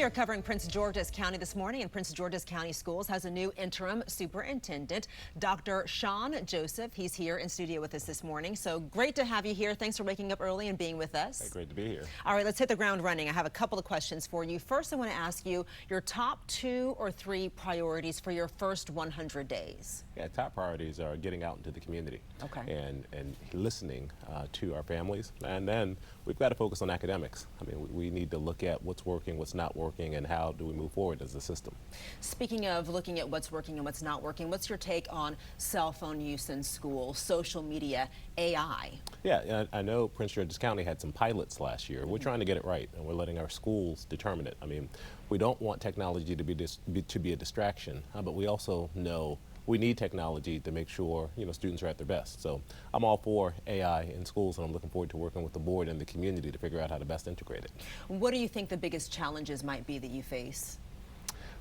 are covering Prince George's County this morning, and Prince George's County Schools has a new interim superintendent, Dr. Shawn Joseph. He's here in studio with us this morning. So great to have you here. Thanks for waking up early and being with us. Hey, great to be here. All right, let's hit the ground running. I have a couple of questions for you. First, I want to ask you your top 2 or 3 priorities for your first 100 days. Yeah, top priorities are getting out into the community and listening to our families. And then we've got to focus on academics. I mean, we need to look at what's working, what's not working, and how do we move forward as a system. Speaking of looking at what's working and what's not working, what's your take on cell phone use in school, social media, AI? Yeah, I know Prince George's County had some pilots last year. We're trying to get it right, and we're letting our schools determine it. I mean, we don't want technology to be a distraction, but we also know we need technology to make sure students are at their best. So I'm all for AI in schools, and I'm looking forward to working with the board and the community to figure out how to best integrate it. What do you think the biggest challenges might be that you face?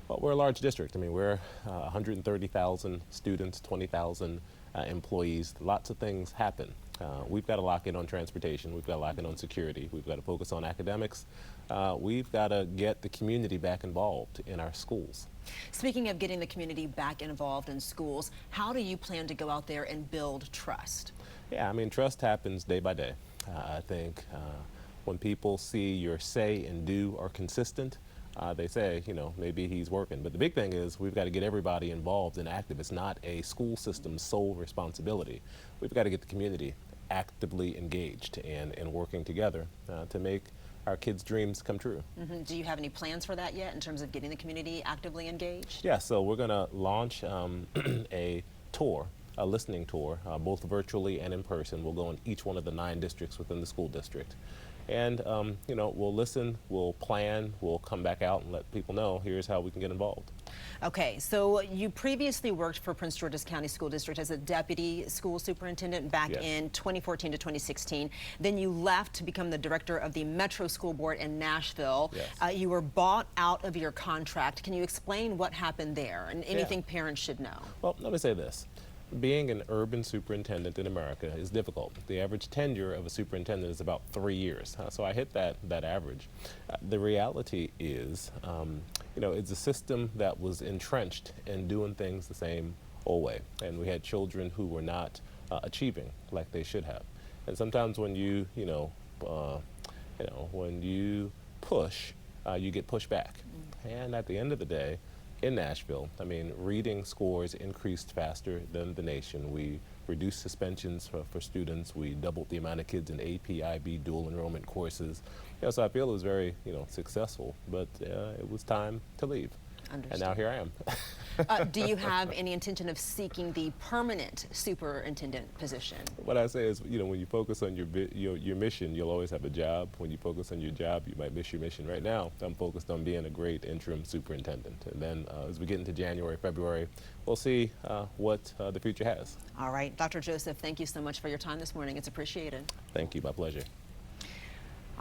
Well, we're a large district. I mean, we're 130,000 students, 20,000 employees. Lots of things happen. We've got to lock in on transportation. We've got to lock in on security. We've got to focus on academics. We've got to get the community back involved in our schools. Speaking of getting the community back involved in schools, how do you plan to go out there and build trust? Yeah, I mean, trust happens day by day. I think when people see your say and do are consistent, they say, maybe he's working. But the big thing is we've got to get everybody involved and active. It's not a school system's sole responsibility. We've got to get the community actively engaged and working together to make our kids' dreams come true. Do you have any plans for that yet in terms of getting the community actively engaged? Yeah, so we're going to launch a tour, a listening tour, both virtually and in person. We'll go in each one of the 9 districts within the school district. And, we'll listen, we'll plan, we'll come back out and let people know here's how we can get involved. Okay, so you previously worked for Prince George's County School District as a deputy school superintendent back in 2014 to 2016. Then you left to become the director of the Metro School Board in Nashville. You were bought out of your contract. Can you explain what happened there and anything parents should know? Well, let me say this. Being an urban superintendent in America is difficult. The average tenure of a superintendent is about 3 years. So I hit that average. The reality is, it's a system that was entrenched in doing things the same old way. And we had children who were not achieving like they should have. And sometimes when when you push, you get pushed back. And at the end of the day, in Nashville, I mean, reading scores increased faster than the nation. We reduced suspensions for students. We doubled the amount of kids in AP, IB, dual enrollment courses. So I feel it was very, successful, but it was time to leave. Understood. And now here I am. Do you have any intention of seeking the permanent superintendent position? What I say is, when you focus on your mission, you'll always have a job. When you focus on your job, you might miss your mission. Right now, I'm focused on being a great interim superintendent. And then as we get into January, February, we'll see what the future has. All right. Dr. Joseph, thank you so much for your time this morning. It's appreciated. Thank you. My pleasure.